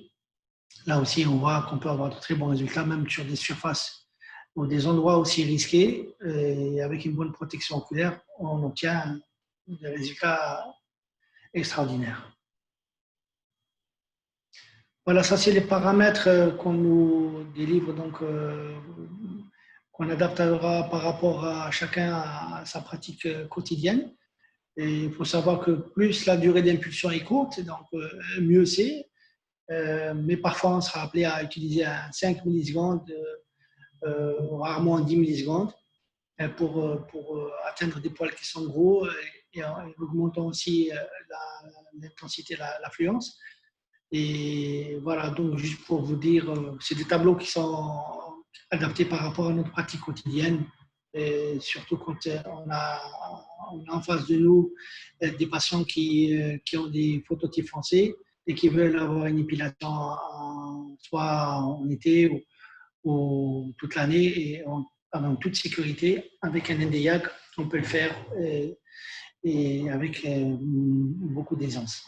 Là aussi, on voit qu'on peut avoir de très bons résultats, même sur des surfaces ou des endroits aussi risqués. Et avec une bonne protection oculaire, on obtient des résultats extraordinaires. Voilà, ça c'est les paramètres qu'on nous délivre, donc qu'on adaptera par rapport à chacun à sa pratique quotidienne. Et il faut savoir que plus la durée d'impulsion est courte, donc mieux c'est. Mais parfois, on sera appelé à utiliser un 5 millisecondes, rarement 10 millisecondes, pour atteindre des poils qui sont gros et en augmentant aussi l'intensité, l'affluence. Et voilà, donc juste pour vous dire, c'est des tableaux qui sont adaptés par rapport à notre pratique quotidienne, et surtout quand on a en face de nous des patients qui ont des phototypes foncés et qui veulent avoir une épilation soit en été ou toute l'année et en toute sécurité. Avec un NDIAC, on peut le faire et avec beaucoup d'aisance.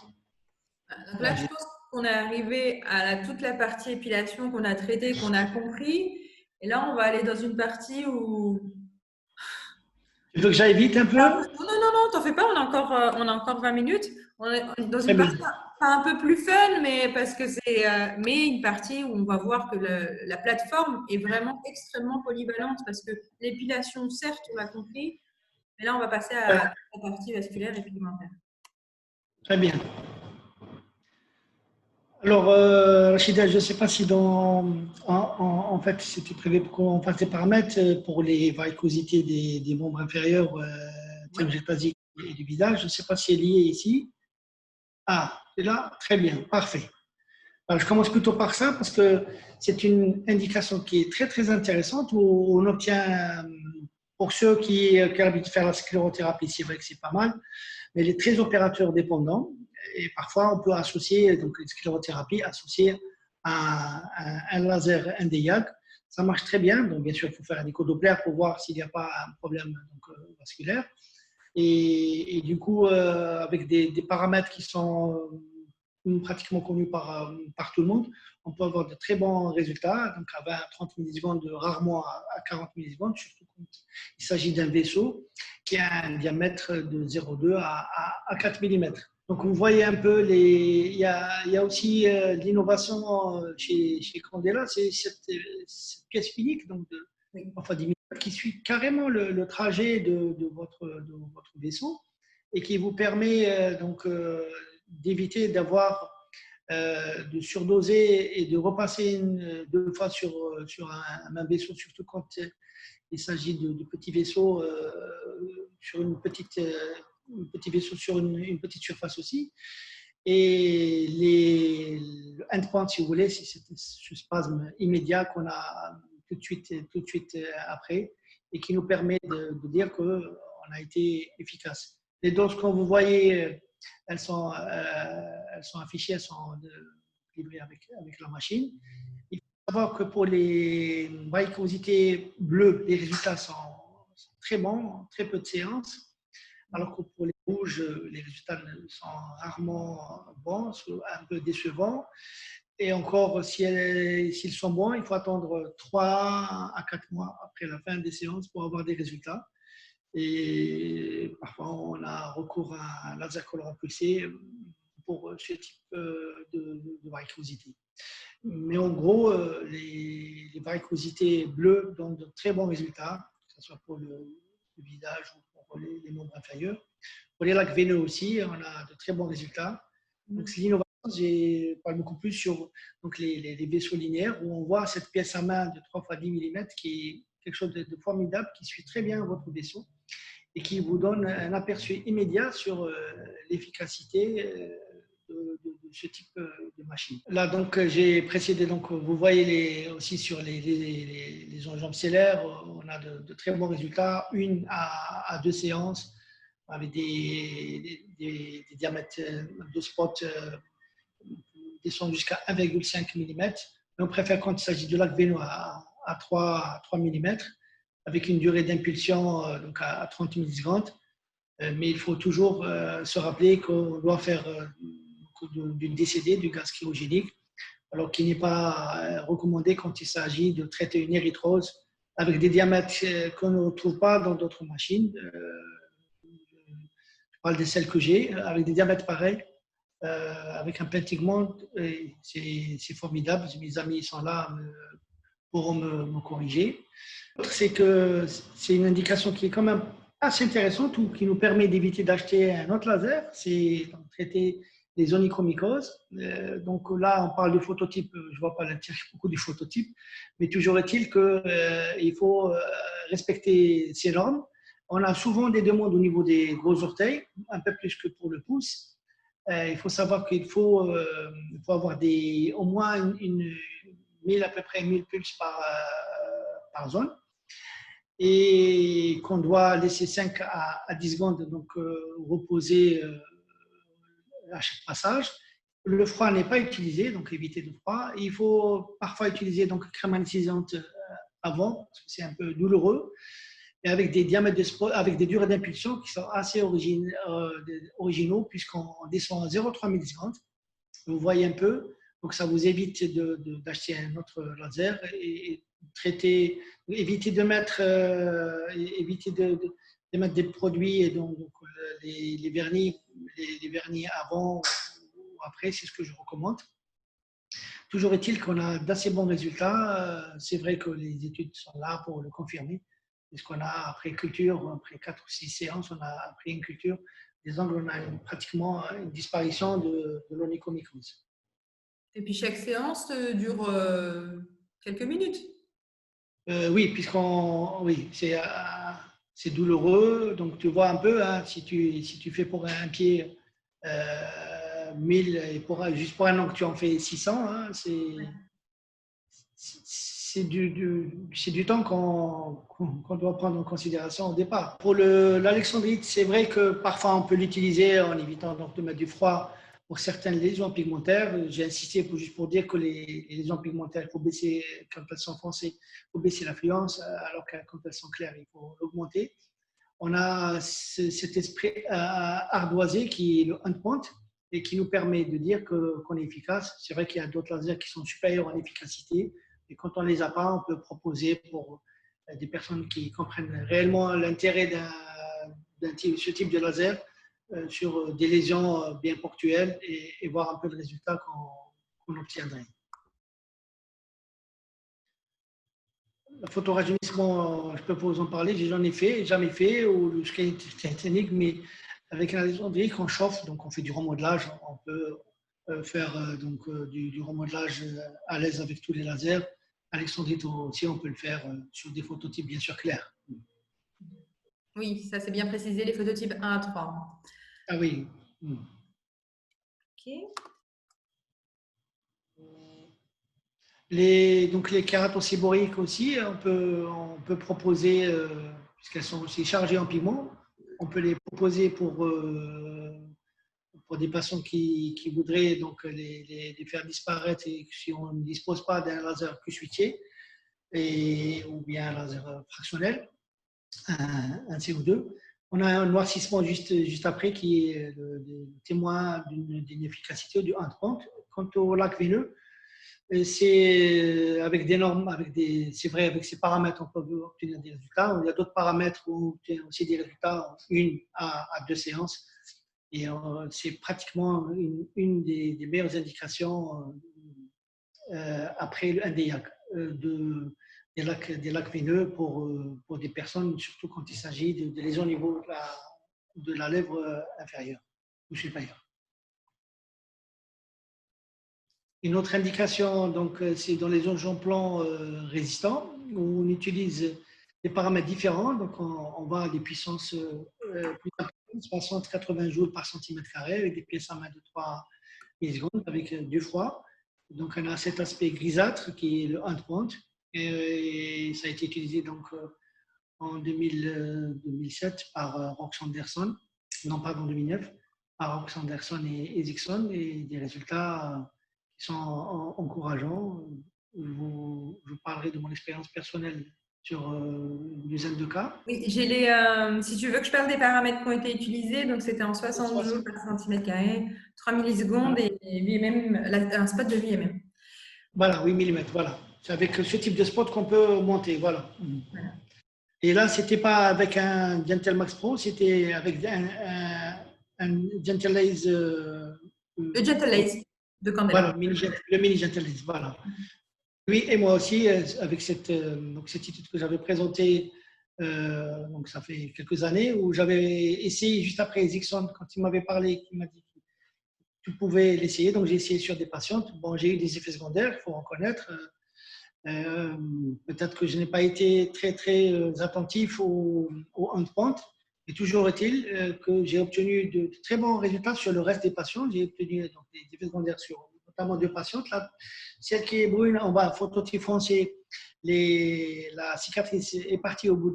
Donc là, je pense qu'on est arrivé à toute la partie épilation qu'on a traitée, qu'on a compris. Et là, on va aller dans une partie où… Tu veux que j'aille vite un peu? Non, non, non, t'en fais pas, on a encore 20 minutes. On est dans Très une bien. partie pas un peu plus fun, mais parce que c'est mais une partie où on va voir que la plateforme est vraiment extrêmement polyvalente parce que l'épilation, certes, on l'a compris, mais là, on va passer à la partie vasculaire et pigmentaire. Très bien. Alors, Rachida, je ne sais pas si en fait, c'était prévu pour qu'on fasse des paramètres pour les varicosités des membres inférieurs, thémogétasiques et du visage. Je ne sais pas si elle y est ici. Ah, c'est là? Très bien, parfait. Alors, je commence plutôt par ça parce que c'est une indication qui est très, très intéressante où on obtient, pour ceux qui ont l'habitude de faire la sclérothérapie, c'est vrai que c'est pas mal, mais elle est très opérateur dépendant. Et parfois, on peut associer donc, une sclérothérapie associée à un laser NDIAC. Ça marche très bien. Donc, bien sûr, il faut faire un écho-doppler pour voir s'il n'y a pas un problème donc, vasculaire. Et du coup, avec des paramètres qui sont pratiquement connus par tout le monde, on peut avoir de très bons résultats, donc à 20-30 millisecondes, rarement à 40 millisecondes, surtout quand il s'agit d'un vaisseau qui a un diamètre de 0,2 à 4 mm. Donc vous voyez un peu, il y a aussi l'innovation chez Candela, c'est cette pièce unique donc enfin, qui suit carrément le trajet de votre vaisseau et qui vous permet donc d'éviter d'avoir de surdoser et de repasser deux fois sur un même vaisseau, surtout quand il s'agit de petits vaisseaux sur un petit vaisseau sur une petite surface aussi. Et le endpoint, si vous voulez, c'est ce spasme immédiat qu'on a tout de suite après et qui nous permet de dire qu'on a été efficace. Les doses, quand vous voyez, elles sont affichées, elles sont livrées avec la machine. Il faut savoir que pour les varicosités bleues, les résultats sont très bons, très peu de séances. Alors que pour les rouges, les résultats sont rarement bons, un peu décevants. Et encore, s'ils sont bons, il faut attendre 3 à 4 mois après la fin des séances pour avoir des résultats. Et parfois, on a recours à un laser colorant pulsé pour ce type de varicosité. Mais en gros, les varicosités bleues donnent de très bons résultats, que ce soit pour le visage ou pour les membres inférieurs. Pour les lacs veineux aussi, on a de très bons résultats. Donc, c'est l'innovation. Je parle beaucoup plus sur donc, les vaisseaux linéaires où on voit cette pièce à main de 3 x 10 mm qui est quelque chose de formidable, qui suit très bien votre vaisseau et qui vous donne un aperçu immédiat sur l'efficacité de ce type de machine. Là, donc, j'ai précédé, donc, vous voyez aussi sur les enjambes stellaires, on a de très bons résultats, 1 à 2 séances avec des diamètres de spot descendent jusqu'à 1,5 mm. Mais on préfère quand il s'agit de lac Véno à 3 mm, avec une durée d'impulsion donc à 30 millisecondes. Mais il faut toujours se rappeler qu'on doit faire d'une DCD, du gaz cryogénique, alors qu'il n'est pas recommandé quand il s'agit de traiter une érythrose avec des diamètres qu'on ne retrouve pas dans d'autres machines. Je parle des celles que j'ai, avec des diamètres pareils, avec un pentygment, c'est formidable. Mes amis sont là pour me corriger. L'autre, c'est que c'est une indication qui est quand même assez intéressante ou qui nous permet d'éviter d'acheter un autre laser, c'est traiter les onychomycoses. Donc là, on parle de phototype, je ne vois pas l'intérêt beaucoup des phototypes, mais toujours est-il qu'il faut respecter ces normes. On a souvent des demandes au niveau des gros orteils, un peu plus que pour le pouce. Il faut savoir qu'il faut avoir au moins 1000, à peu près 1000 pulses par zone, et qu'on doit laisser 5 à 10 secondes donc, reposer à chaque passage. Le froid n'est pas utilisé, donc éviter le froid. Il faut parfois utiliser donc crème anesthésiante avant, parce que c'est un peu douloureux, et avec des diamètres avec des durées d'impulsion qui sont assez originaux, puisqu'on descend à 0,3 millisecondes. Vous voyez un peu, donc ça vous évite d'acheter un autre laser et traiter, éviter de mettre, mettre des produits, et donc les vernis, les vernis avant ou après, c'est ce que je recommande. Toujours est-il qu'on a d'assez bons résultats. C'est vrai que les études sont là pour le confirmer. Puisqu'on a, après culture, après 4 ou 6 séances, on a après une culture des angles, on a pratiquement une disparition de l'onychomycose. Et puis chaque séance dure quelques minutes. Oui, oui, c'est douloureux. Donc tu vois un peu, hein, si tu fais pour un pied 1000 et juste pour un an que tu en fais 600, hein, c'est du temps qu'on doit prendre en considération au départ. Pour l'alexandrite, c'est vrai que parfois on peut l'utiliser en évitant donc de mettre du froid pour certaines lésions pigmentaires. J'ai insisté juste pour dire que les lésions pigmentaires, il faut baisser, quand elles sont foncées, il faut baisser l'affluence, alors que quand elles sont claires, il faut l'augmenter. On a cet esprit ardoisé qui est le endpoint et qui nous permet de dire qu'on est efficace. C'est vrai qu'il y a d'autres lasers qui sont supérieurs en efficacité, et quand on ne les a pas, on peut proposer pour des personnes qui comprennent réellement l'intérêt ce type de laser sur des lésions bien ponctuelles et voir un peu le résultat qu'on obtiendrait. Le photorajeunissement, je peux vous en parler, j'en ai fait, jamais fait, ou le scan technique, mais avec un alexandrite, on chauffe, donc on fait du remodelage, on peut faire donc, du remodelage à l'aise avec tous les lasers. Alexandrite aussi, on peut le faire sur des phototypes bien sûr clairs. Oui, ça c'est bien précisé, les phototypes 1 à 3. Ah oui. Ok. Donc les kératocyboriques aussi, on peut proposer, puisqu'elles sont aussi chargées en pigments, on peut les proposer pour des patients qui voudraient donc les faire disparaître, et si on ne dispose pas d'un laser plus-switché ou bien un laser fractionnel, un CO2. On a un noircissement juste après qui est le témoin d'une efficacité du 1,30. Quant au lac veineux, c'est avec des normes, c'est vrai, avec ces paramètres, on peut obtenir des résultats. Il y a d'autres paramètres où on obtient aussi des résultats en 1 à 2 séances. Et c'est pratiquement une des meilleures indications après un NDIAC des lacs veineux pour des personnes, surtout quand il s'agit de lésions au niveau de la lèvre inférieure ou supérieure. Une autre indication, donc, c'est dans les zones plans résistants, où on utilise des paramètres différents. Donc, on va à des puissances plus importantes, 60-80 joules par centimètre carré, avec des pièces à main de 3 millisecondes, avec du froid. Donc, on a cet aspect grisâtre qui est le endpoint. Et ça a été utilisé donc, en 2007 par Rox Anderson. non pas en 2009, par Sanderson et Zixon, et des résultats qui sont encourageants. Je vous parlerai de mon expérience personnelle sur une dizaine de cas. Oui, si tu veux que je parle des paramètres qui ont été utilisés, donc c'était en 60 joules par centimètre carré, 3 millisecondes Voilà, et un spot de VMM. voilà 8 mm, voilà. C'est avec ce type de spot qu'on peut monter, voilà. Voilà. Et là, c'était pas avec un Gentle Max Pro, c'était avec un Gentle Lace. Le Gentle Lace de Voilà, Candela. le mini Gentle Lace, voilà. Oui, et moi aussi, avec donc cette étude que j'avais présentée, donc ça fait quelques années, où j'avais essayé juste après Zixon, quand il m'avait parlé, qu'il m'a dit que tu pouvais l'essayer. Donc j'ai essayé sur des patientes. Bon, j'ai eu des effets secondaires, il faut reconnaître. Peut-être que je n'ai pas été très attentif au endpoint. Et toujours est-il que j'ai obtenu de très bons résultats sur le reste des patients. J'ai obtenu donc, des effets secondaires sur notamment deux patientes. Là, celle qui est brune, on va phototype français. La cicatrice est partie au bout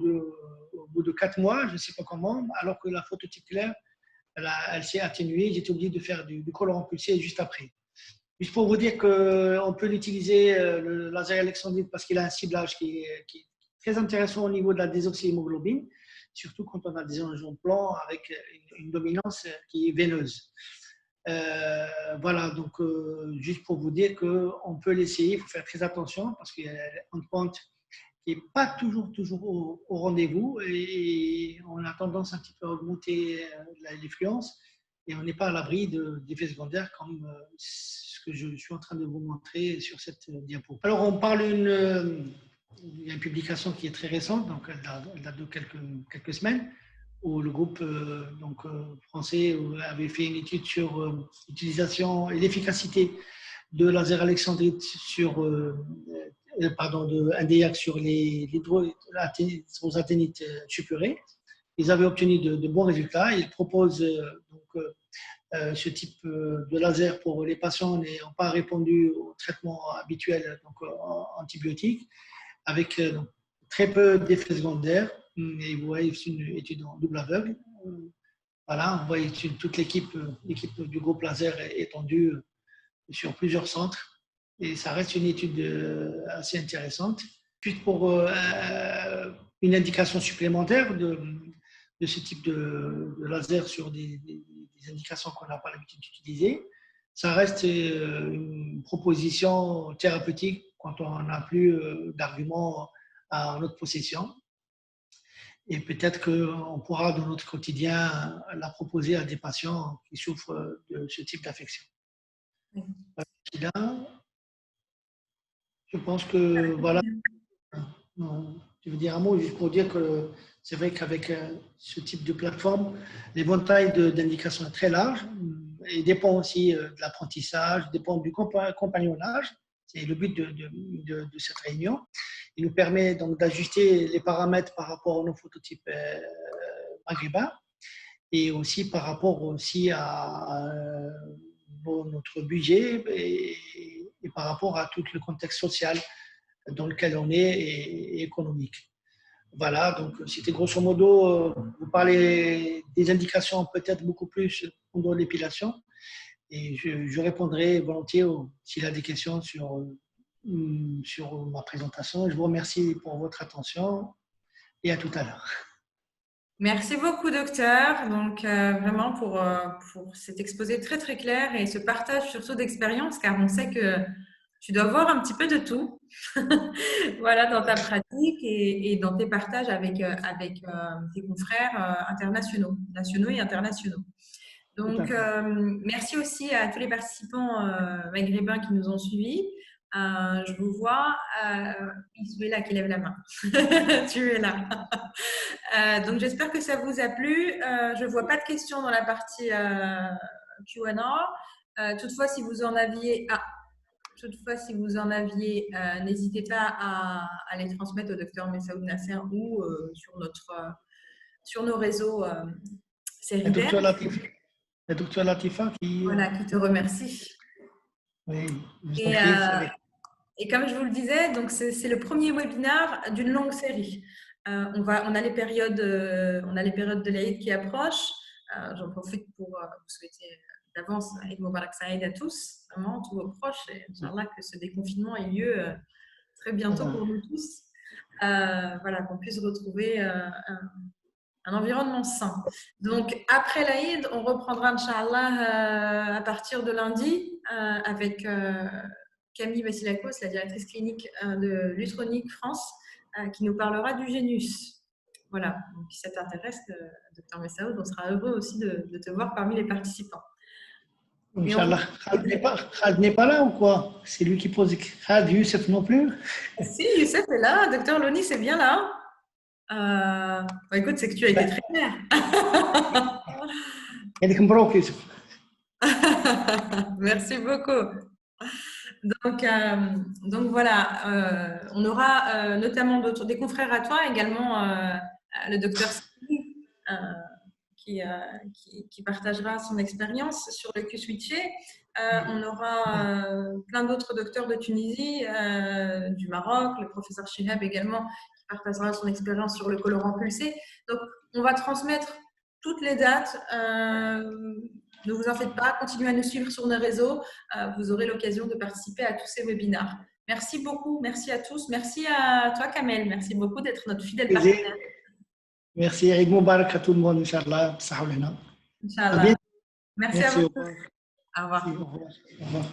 de 4 mois, je ne sais pas comment, alors que la phototype claire, elle s'est atténuée. J'étais obligé de faire du colorant pulsé juste après. Juste pour vous dire qu'on peut l'utiliser, le laser alexandrite, parce qu'il a un ciblage qui est très intéressant au niveau de la désoxyhémoglobine, surtout quand on a des angios blancs avec une dominance qui est veineuse. Voilà, donc juste pour vous dire qu'on peut l'essayer, il faut faire très attention parce qu'il y a une pente qui n'est pas toujours au rendez-vous et on a tendance un petit peu à augmenter l'influence et on n'est pas à l'abri d'effets secondaires comme ce que je suis en train de vous montrer sur cette diapo. Alors on parle il y a une publication qui est très récente, donc elle date de quelques semaines, où le groupe français avait fait une étude sur l'utilisation et l'efficacité de laser alexandrite sur de NDIAC sur les hydroathénites suppurés. Ils avaient obtenu de bons résultats. Ils proposent ce type de laser pour les patients n'ayant pas répondu au traitement habituel, donc antibiotiques, avec très peu d'effets secondaires. Et vous voyez, c'est une étude en double aveugle. Voilà, on voit toute l'équipe du groupe laser étendue sur plusieurs centres. Et ça reste une étude assez intéressante. Juste pour une indication supplémentaire de ce type de laser sur des indications qu'on n'a pas l'habitude d'utiliser, ça reste une proposition thérapeutique quand on n'a plus d'arguments à notre possession. Et peut-être qu'on pourra, dans notre quotidien, la proposer à des patients qui souffrent de ce type d'affection. Là, je pense que, voilà, je veux dire un mot juste pour dire que c'est vrai qu'avec ce type de plateforme, l'éventail d'indications est très large et dépend aussi de l'apprentissage, dépend du compagnonnage. C'est le but de cette réunion. Il nous permet donc d'ajuster les paramètres par rapport à nos phototypes maghrébins et aussi par rapport aussi à notre budget et par rapport à tout le contexte social dans lequel on est et économique. Voilà, donc c'était grosso modo, vous parlez des indications peut-être beaucoup plus pendant l'épilation et je répondrai volontiers s'il a des questions sur ma présentation. Je vous remercie pour votre attention et à tout à l'heure. Merci beaucoup, docteur. Donc, vraiment pour cet exposé très, très clair et ce partage surtout d'expérience, car on sait que tu dois voir un petit peu de tout voilà, dans ta pratique et dans tes partages avec tes confrères nationaux et internationaux. Donc, merci aussi à tous les participants maghrébins qui nous ont suivis. Je vous vois, Isou est là qui lève la main. Tu es là. Donc, j'espère que ça vous a plu. Je ne vois pas de questions dans la partie Q&A. Toutefois, si vous en aviez, n'hésitez pas à les transmettre au docteur Messaoud Nasser ou sur nos réseaux Cerider. Le docteur Latifa qui te remercie. Oui, et comme je vous le disais, donc c'est le premier webinaire d'une longue série. On a les périodes de l'Aïd qui approchent. J'en profite pour vous souhaiter d'avance Eid Mubarak Saïd à tous, vraiment, tous vos proches, et Inch'Allah que ce déconfinement ait lieu très bientôt pour nous tous. Voilà, qu'on puisse retrouver un environnement sain. Donc, après l'Aïd, on reprendra, Inch'Allah, à partir de lundi, avec Camille Vassilakos, la directrice clinique de Lutronic France, qui nous parlera du génus. Voilà, donc si ça t'intéresse, Dr Messaoud, on sera heureux aussi de te voir parmi les participants. Inch'Allah. Khaled n'est pas là ou quoi? C'est lui qui pose. Khaled, Youssef non plus? Si, Youssef est là, Dr Loni, c'est bien là. Bah, écoute, c'est que tu as été très clair. Merci beaucoup. Donc voilà, on aura notamment des confrères à toi, également le docteur qui partagera son expérience sur le Q-switché. On aura plein d'autres docteurs de Tunisie, du Maroc, le professeur Chihab également, qui partagera son expérience sur le colorant pulsé. Donc, on va transmettre toutes les dates. Ne vous en faites pas, continuez à nous suivre sur nos réseaux. Vous aurez l'occasion de participer à tous ces webinaires. Merci beaucoup, merci à tous. Merci à toi, Kamel. Merci beaucoup d'être notre fidèle partenaire. Merci, Eid Mubarak à tout le monde, Inch'Allah. Inch'Allah. Merci à vous. Au revoir. Au revoir. Au revoir.